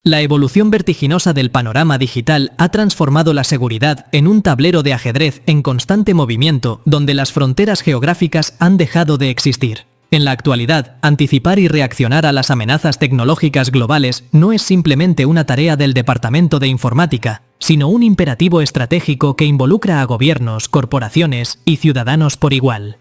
La evolución vertiginosa del panorama digital ha transformado la seguridad en un tablero de ajedrez en constante movimiento donde las fronteras geográficas han dejado de existir. En la actualidad, anticipar y reaccionar a las amenazas tecnológicas globales no es simplemente una tarea del Departamento de Informática, sino un imperativo estratégico que involucra a gobiernos, corporaciones y ciudadanos por igual.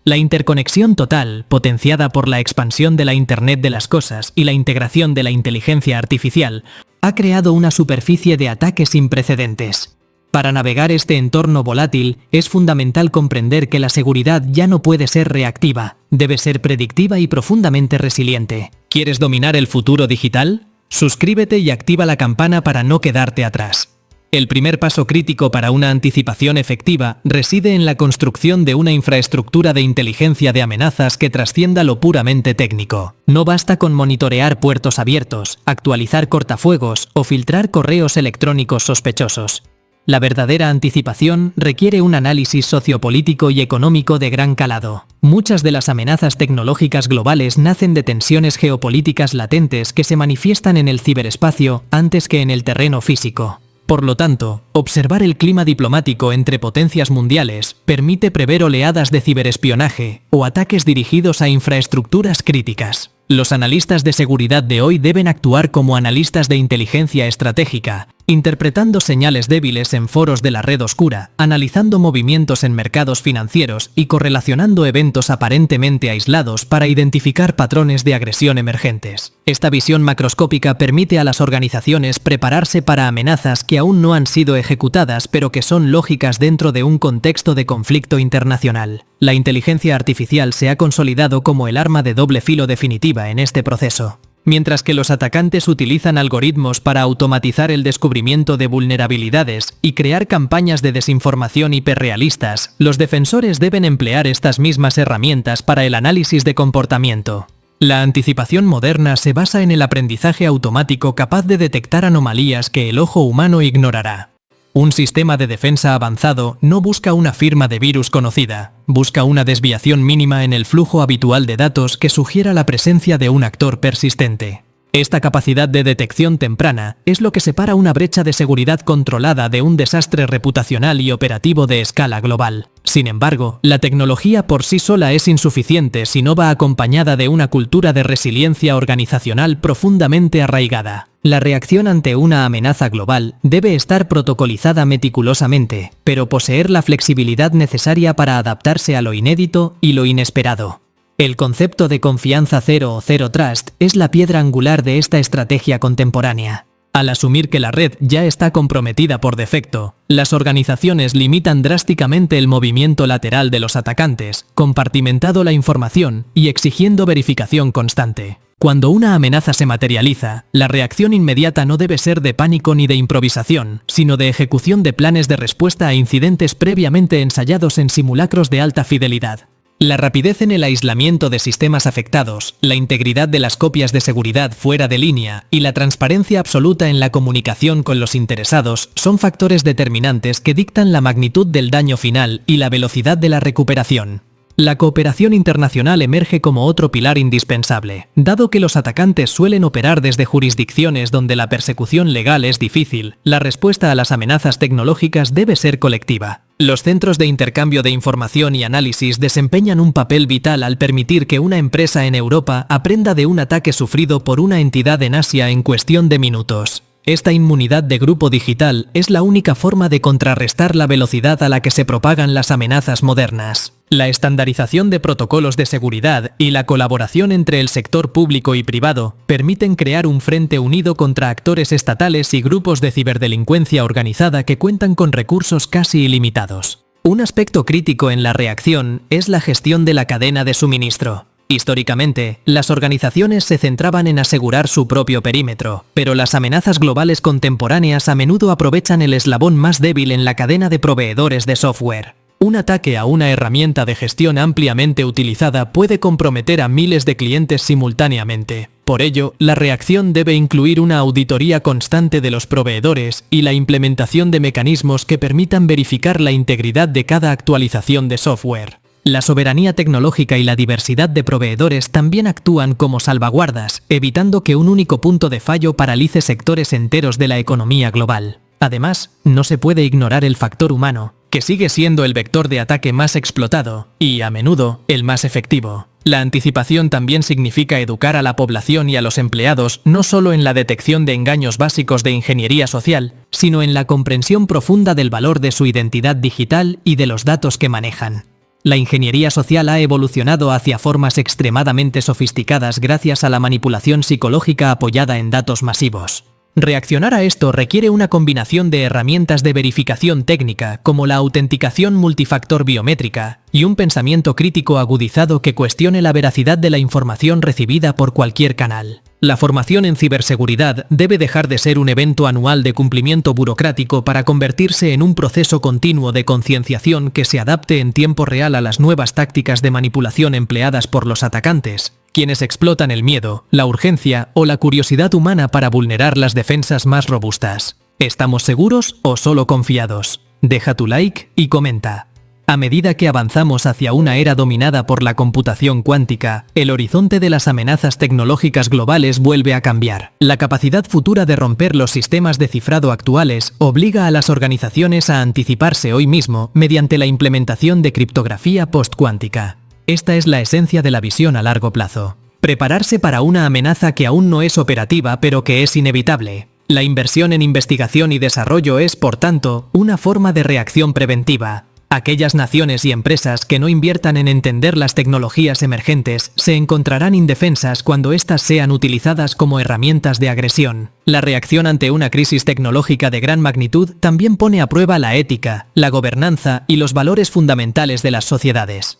La interconexión total, potenciada por la expansión de la Internet de las cosas y la integración de la inteligencia artificial, ha creado una superficie de ataque sin precedentes. Para navegar este entorno volátil, es fundamental comprender que la seguridad ya no puede ser reactiva, debe ser predictiva y profundamente resiliente. ¿Quieres dominar el futuro digital? Suscríbete y activa la campana para no quedarte atrás. El primer paso crítico para una anticipación efectiva reside en la construcción de una infraestructura de inteligencia de amenazas que trascienda lo puramente técnico. No basta con monitorear puertos abiertos, actualizar cortafuegos o filtrar correos electrónicos sospechosos. La verdadera anticipación requiere un análisis sociopolítico y económico de gran calado. Muchas de las amenazas tecnológicas globales nacen de tensiones geopolíticas latentes que se manifiestan en el ciberespacio antes que en el terreno físico. Por lo tanto, observar el clima diplomático entre potencias mundiales permite prever oleadas de ciberespionaje o ataques dirigidos a infraestructuras críticas. Los analistas de seguridad de hoy deben actuar como analistas de inteligencia estratégica, interpretando señales débiles en foros de la red oscura, analizando movimientos en mercados financieros y correlacionando eventos aparentemente aislados para identificar patrones de agresión emergentes. Esta visión macroscópica permite a las organizaciones prepararse para amenazas que aún no han sido ejecutadas pero que son lógicas dentro de un contexto de conflicto internacional. La inteligencia artificial se ha consolidado como el arma de doble filo definitiva en este proceso. Mientras que los atacantes utilizan algoritmos para automatizar el descubrimiento de vulnerabilidades y crear campañas de desinformación hiperrealistas, los defensores deben emplear estas mismas herramientas para el análisis de comportamiento. La anticipación moderna se basa en el aprendizaje automático capaz de detectar anomalías que el ojo humano ignorará. Un sistema de defensa avanzado no busca una firma de virus conocida, busca una desviación mínima en el flujo habitual de datos que sugiera la presencia de un actor persistente. Esta capacidad de detección temprana es lo que separa una brecha de seguridad controlada de un desastre reputacional y operativo de escala global. Sin embargo, la tecnología por sí sola es insuficiente si no va acompañada de una cultura de resiliencia organizacional profundamente arraigada. La reacción ante una amenaza global debe estar protocolizada meticulosamente, pero poseer la flexibilidad necesaria para adaptarse a lo inédito y lo inesperado. El concepto de confianza cero o Zero Trust es la piedra angular de esta estrategia contemporánea. Al asumir que la red ya está comprometida por defecto, las organizaciones limitan drásticamente el movimiento lateral de los atacantes, compartimentando la información y exigiendo verificación constante. Cuando una amenaza se materializa, la reacción inmediata no debe ser de pánico ni de improvisación, sino de ejecución de planes de respuesta a incidentes previamente ensayados en simulacros de alta fidelidad. La rapidez en el aislamiento de sistemas afectados, la integridad de las copias de seguridad fuera de línea y la transparencia absoluta en la comunicación con los interesados son factores determinantes que dictan la magnitud del daño final y la velocidad de la recuperación. La cooperación internacional emerge como otro pilar indispensable. Dado que los atacantes suelen operar desde jurisdicciones donde la persecución legal es difícil, la respuesta a las amenazas tecnológicas debe ser colectiva. Los centros de intercambio de información y análisis desempeñan un papel vital al permitir que una empresa en Europa aprenda de un ataque sufrido por una entidad en Asia en cuestión de minutos. Esta inmunidad de grupo digital es la única forma de contrarrestar la velocidad a la que se propagan las amenazas modernas. La estandarización de protocolos de seguridad y la colaboración entre el sector público y privado permiten crear un frente unido contra actores estatales y grupos de ciberdelincuencia organizada que cuentan con recursos casi ilimitados. Un aspecto crítico en la reacción es la gestión de la cadena de suministro. Históricamente, las organizaciones se centraban en asegurar su propio perímetro, pero las amenazas globales contemporáneas a menudo aprovechan el eslabón más débil en la cadena de proveedores de software. Un ataque a una herramienta de gestión ampliamente utilizada puede comprometer a miles de clientes simultáneamente. Por ello, la reacción debe incluir una auditoría constante de los proveedores y la implementación de mecanismos que permitan verificar la integridad de cada actualización de software. La soberanía tecnológica y la diversidad de proveedores también actúan como salvaguardas, evitando que un único punto de fallo paralice sectores enteros de la economía global. Además, no se puede ignorar el factor humano, que sigue siendo el vector de ataque más explotado y, a menudo, el más efectivo. La anticipación también significa educar a la población y a los empleados no solo en la detección de engaños básicos de ingeniería social, sino en la comprensión profunda del valor de su identidad digital y de los datos que manejan. La ingeniería social ha evolucionado hacia formas extremadamente sofisticadas gracias a la manipulación psicológica apoyada en datos masivos. Reaccionar a esto requiere una combinación de herramientas de verificación técnica, como la autenticación multifactor biométrica, y un pensamiento crítico agudizado que cuestione la veracidad de la información recibida por cualquier canal. La formación en ciberseguridad debe dejar de ser un evento anual de cumplimiento burocrático para convertirse en un proceso continuo de concienciación que se adapte en tiempo real a las nuevas tácticas de manipulación empleadas por los atacantes, quienes explotan el miedo, la urgencia o la curiosidad humana para vulnerar las defensas más robustas. ¿Estamos seguros o solo confiados? Deja tu like y comenta. A medida que avanzamos hacia una era dominada por la computación cuántica, el horizonte de las amenazas tecnológicas globales vuelve a cambiar. La capacidad futura de romper los sistemas de cifrado actuales obliga a las organizaciones a anticiparse hoy mismo mediante la implementación de criptografía postcuántica. Esta es la esencia de la visión a largo plazo. Prepararse para una amenaza que aún no es operativa pero que es inevitable. La inversión en investigación y desarrollo es, por tanto, una forma de reacción preventiva. Aquellas naciones y empresas que no inviertan en entender las tecnologías emergentes se encontrarán indefensas cuando éstas sean utilizadas como herramientas de agresión. La reacción ante una crisis tecnológica de gran magnitud también pone a prueba la ética, la gobernanza y los valores fundamentales de las sociedades.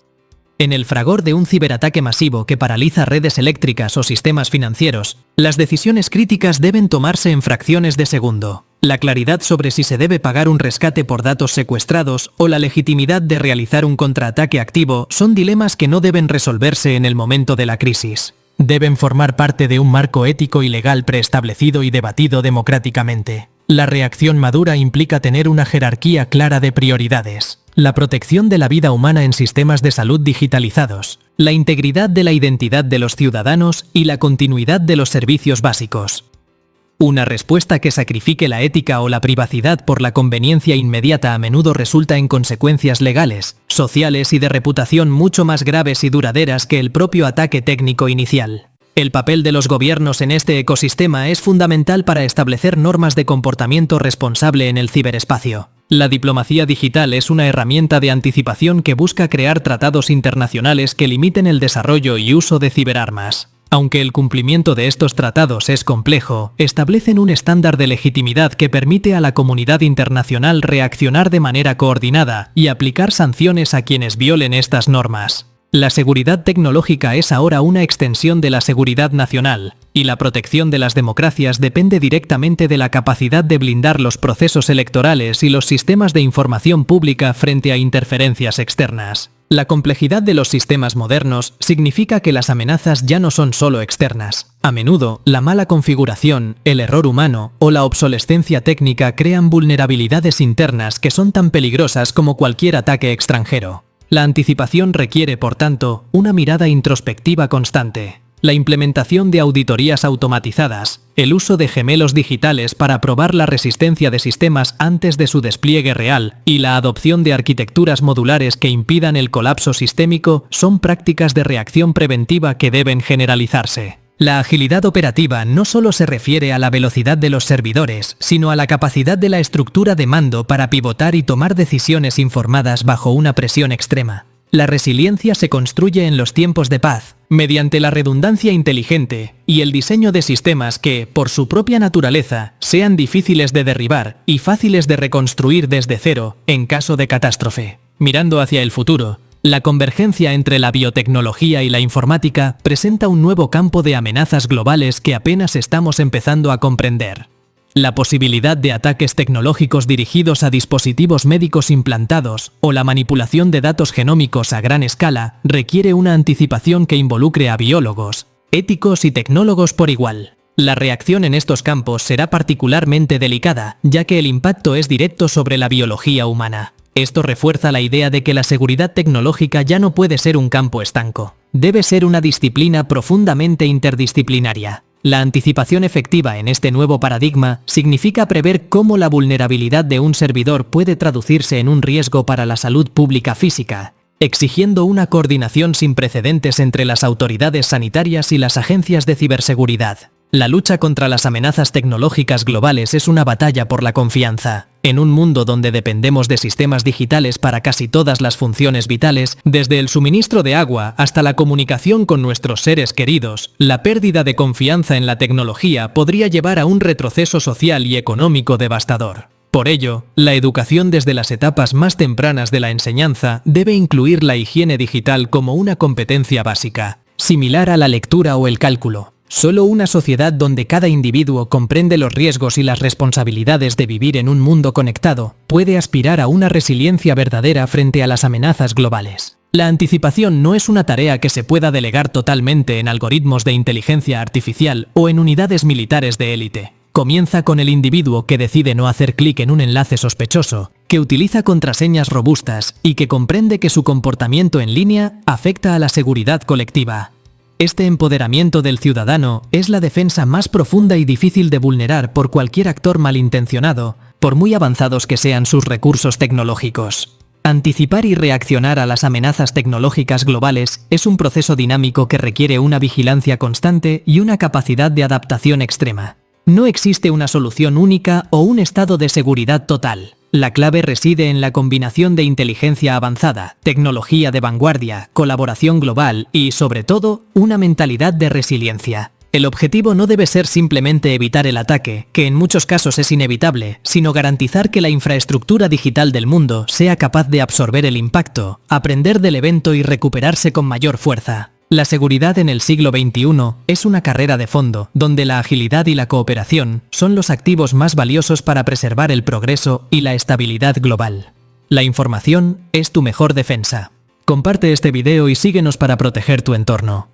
En el fragor de un ciberataque masivo que paraliza redes eléctricas o sistemas financieros, las decisiones críticas deben tomarse en fracciones de segundo. La claridad sobre si se debe pagar un rescate por datos secuestrados o la legitimidad de realizar un contraataque activo son dilemas que no deben resolverse en el momento de la crisis. Deben formar parte de un marco ético y legal preestablecido y debatido democráticamente. La reacción madura implica tener una jerarquía clara de prioridades. La protección de la vida humana en sistemas de salud digitalizados, la integridad de la identidad de los ciudadanos y la continuidad de los servicios básicos. Una respuesta que sacrifique la ética o la privacidad por la conveniencia inmediata a menudo resulta en consecuencias legales, sociales y de reputación mucho más graves y duraderas que el propio ataque técnico inicial. El papel de los gobiernos en este ecosistema es fundamental para establecer normas de comportamiento responsable en el ciberespacio. La diplomacia digital es una herramienta de anticipación que busca crear tratados internacionales que limiten el desarrollo y uso de ciberarmas. Aunque el cumplimiento de estos tratados es complejo, establecen un estándar de legitimidad que permite a la comunidad internacional reaccionar de manera coordinada y aplicar sanciones a quienes violen estas normas. La seguridad tecnológica es ahora una extensión de la seguridad nacional, y la protección de las democracias depende directamente de la capacidad de blindar los procesos electorales y los sistemas de información pública frente a interferencias externas. La complejidad de los sistemas modernos significa que las amenazas ya no son solo externas. A menudo, la mala configuración, el error humano o la obsolescencia técnica crean vulnerabilidades internas que son tan peligrosas como cualquier ataque extranjero. La anticipación requiere, por tanto, una mirada introspectiva constante. La implementación de auditorías automatizadas, el uso de gemelos digitales para probar la resistencia de sistemas antes de su despliegue real y la adopción de arquitecturas modulares que impidan el colapso sistémico son prácticas de reacción preventiva que deben generalizarse. La agilidad operativa no solo se refiere a la velocidad de los servidores, sino a la capacidad de la estructura de mando para pivotar y tomar decisiones informadas bajo una presión extrema. La resiliencia se construye en los tiempos de paz, mediante la redundancia inteligente y el diseño de sistemas que, por su propia naturaleza, sean difíciles de derribar y fáciles de reconstruir desde cero en caso de catástrofe. Mirando hacia el futuro, la convergencia entre la biotecnología y la informática presenta un nuevo campo de amenazas globales que apenas estamos empezando a comprender. La posibilidad de ataques tecnológicos dirigidos a dispositivos médicos implantados o la manipulación de datos genómicos a gran escala requiere una anticipación que involucre a biólogos, éticos y tecnólogos por igual. La reacción en estos campos será particularmente delicada, ya que el impacto es directo sobre la biología humana. Esto refuerza la idea de que la seguridad tecnológica ya no puede ser un campo estanco. Debe ser una disciplina profundamente interdisciplinaria. La anticipación efectiva en este nuevo paradigma significa prever cómo la vulnerabilidad de un servidor puede traducirse en un riesgo para la salud pública física, exigiendo una coordinación sin precedentes entre las autoridades sanitarias y las agencias de ciberseguridad. La lucha contra las amenazas tecnológicas globales es una batalla por la confianza. En un mundo donde dependemos de sistemas digitales para casi todas las funciones vitales, desde el suministro de agua hasta la comunicación con nuestros seres queridos, la pérdida de confianza en la tecnología podría llevar a un retroceso social y económico devastador. Por ello, la educación desde las etapas más tempranas de la enseñanza debe incluir la higiene digital como una competencia básica, similar a la lectura o el cálculo. Solo una sociedad donde cada individuo comprende los riesgos y las responsabilidades de vivir en un mundo conectado puede aspirar a una resiliencia verdadera frente a las amenazas globales. La anticipación no es una tarea que se pueda delegar totalmente en algoritmos de inteligencia artificial o en unidades militares de élite. Comienza con el individuo que decide no hacer clic en un enlace sospechoso, que utiliza contraseñas robustas y que comprende que su comportamiento en línea afecta a la seguridad colectiva. Este empoderamiento del ciudadano es la defensa más profunda y difícil de vulnerar por cualquier actor malintencionado, por muy avanzados que sean sus recursos tecnológicos. Anticipar y reaccionar a las amenazas tecnológicas globales es un proceso dinámico que requiere una vigilancia constante y una capacidad de adaptación extrema. No existe una solución única o un estado de seguridad total. La clave reside en la combinación de inteligencia avanzada, tecnología de vanguardia, colaboración global y, sobre todo, una mentalidad de resiliencia. El objetivo no debe ser simplemente evitar el ataque, que en muchos casos es inevitable, sino garantizar que la infraestructura digital del mundo sea capaz de absorber el impacto, aprender del evento y recuperarse con mayor fuerza. La seguridad en el siglo XXI es una carrera de fondo, donde la agilidad y la cooperación son los activos más valiosos para preservar el progreso y la estabilidad global. La información es tu mejor defensa. Comparte este video y síguenos para proteger tu entorno.